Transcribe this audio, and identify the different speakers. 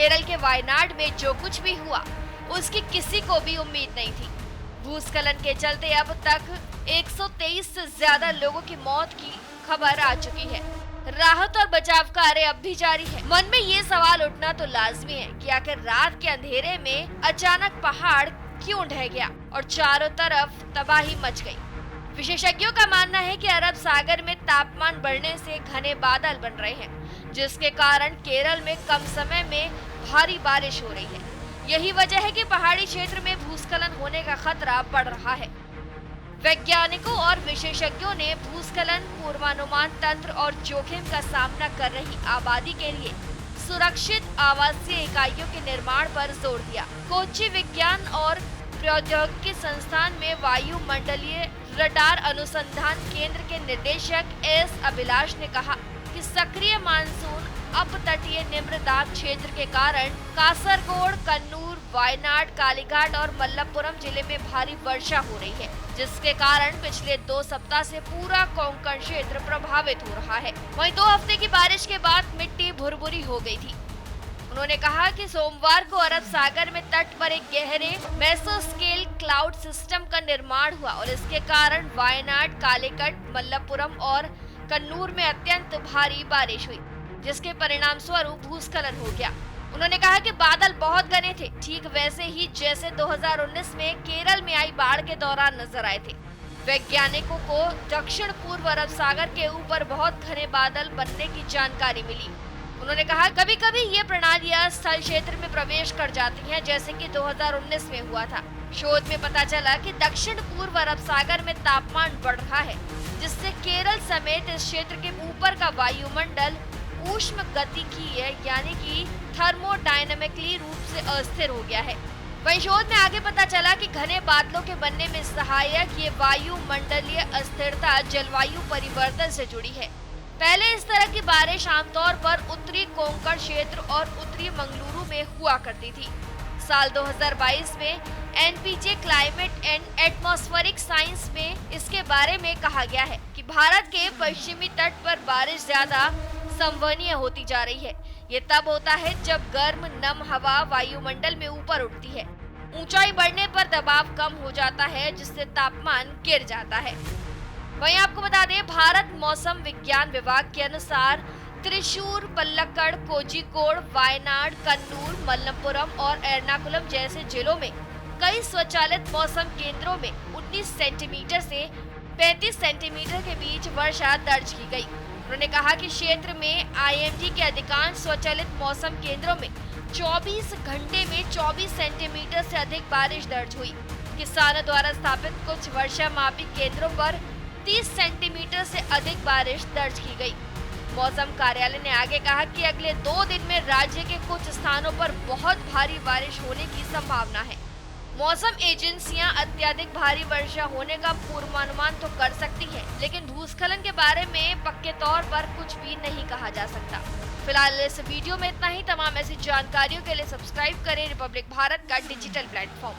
Speaker 1: केरल के वायनाड में जो कुछ भी हुआ उसकी किसी को भी उम्मीद नहीं थी। भूस्खलन के चलते अब तक 123 से ज्यादा लोगों की मौत की खबर आ चुकी है। राहत और बचाव कार्य अब भी जारी है। मन में ये सवाल उठना तो लाजमी है कि आखिर रात के अंधेरे में अचानक पहाड़ क्यों ढह गया और चारों तरफ तबाही मच गई। विशेषज्ञों का मानना है कि अरब सागर में तापमान बढ़ने से घने बादल बन रहे हैं, जिसके कारण केरल में कम समय में भारी बारिश हो रही है। यही वजह है कि पहाड़ी क्षेत्र में भूस्खलन होने का खतरा बढ़ रहा है। वैज्ञानिकों और विशेषज्ञों ने भूस्खलन पूर्वानुमान तंत्र और जोखिम का सामना कर रही आबादी के लिए सुरक्षित आवासीय इकाइयों के निर्माण पर जोर दिया। कोच्चि विज्ञान और प्रौद्योगिकी संस्थान में वायुमंडलीय रडार अनुसंधान केंद्र के निदेशक एस अभिलाष ने कहा कि सक्रिय मानसून अपतटीय निम्न दाब क्षेत्र के कारण कासरगोड, कन्नूर, वायनाड, कालीघाट और मलप्पुरम जिले में भारी वर्षा हो रही है, जिसके कारण पिछले 2 सप्ताह से पूरा कोंकण क्षेत्र प्रभावित हो रहा है। वहीं 2 हफ्ते की बारिश के बाद मिट्टी भुरभुरी हो गई थी। उन्होंने कहा कि सोमवार को अरब सागर में तट पर एक गहरे मेसोस्केल क्लाउड सिस्टम का निर्माण हुआ और इसके कारण वायनाड, कालीकट, मलप्पुरम और कन्नूर में अत्यंत भारी बारिश हुई, जिसके परिणाम स्वरूप भूस्खलन हो गया। उन्होंने कहा कि बादल बहुत घने थे, ठीक वैसे ही जैसे 2019 में केरल में आई बाढ़ के दौरान नजर आए थे। वैज्ञानिकों को दक्षिण पूर्व अरब सागर के ऊपर बहुत घने बादल बनने की जानकारी मिली। उन्होंने कहा कभी कभी ये प्रणालियां स्थल क्षेत्र में प्रवेश कर जाती हैं, जैसे कि 2019 में हुआ था। शोध में पता चला कि दक्षिण पूर्व अरब सागर में तापमान बढ़ रहा है, जिससे केरल समेत इस क्षेत्र के ऊपर का वायुमंडल ऊष्म गतिकीय यानी कि थर्मोडायनेमिकली रूप से अस्थिर हो गया है। वहीं शोध में आगे पता चला कि घने बादलों के बनने में सहायक ये वायुमंडलीय अस्थिरता जलवायु परिवर्तन से जुड़ी है। पहले इस तरह की बारिश आमतौर पर उत्तरी कोंकण क्षेत्र और उत्तरी मंगलुरु में हुआ करती थी। साल 2022 में एनपीजे क्लाइमेट एंड एटमॉस्फेरिक साइंस में इसके बारे में कहा गया है कि भारत के पश्चिमी तट पर बारिश ज्यादा संवहनीय होती जा रही है। ये तब होता है जब गर्म नम हवा वायुमंडल में ऊपर उठती है। ऊंचाई बढ़ने पर दबाव कम हो जाता है, जिससे तापमान गिर जाता है। वहीं आपको बता दें, भारत मौसम विज्ञान विभाग के अनुसार त्रिशूर, पल्लक्कड़, कोझिकोड, वायनाड, कन्नूर, मलप्पुरम और एर्नाकुलम जैसे जिलों में कई स्वचालित मौसम केंद्रों में 19 सेंटीमीटर से 35 सेंटीमीटर के बीच वर्षा दर्ज की गई। उन्होंने कहा कि क्षेत्र में आईएमडी के अधिकांश स्वचालित मौसम केंद्रों में 24 घंटे में 24 सेंटीमीटर से अधिक बारिश दर्ज हुई। किसानों द्वारा स्थापित कुछ वर्षा मापी केंद्रों पर 30 सेंटीमीटर से अधिक बारिश दर्ज की गई। मौसम कार्यालय ने आगे कहा कि अगले 2 दिन में राज्य के कुछ स्थानों पर बहुत भारी बारिश होने की संभावना है। मौसम एजेंसियां अत्यधिक भारी वर्षा होने का पूर्वानुमान तो कर सकती हैं, लेकिन भूस्खलन के बारे में पक्के तौर पर कुछ भी नहीं कहा जा सकता। फिलहाल इस वीडियो में इतना ही। तमाम ऐसी जानकारियों के लिए सब्सक्राइब करें रिपब्लिक भारत का डिजिटल प्लेटफॉर्म।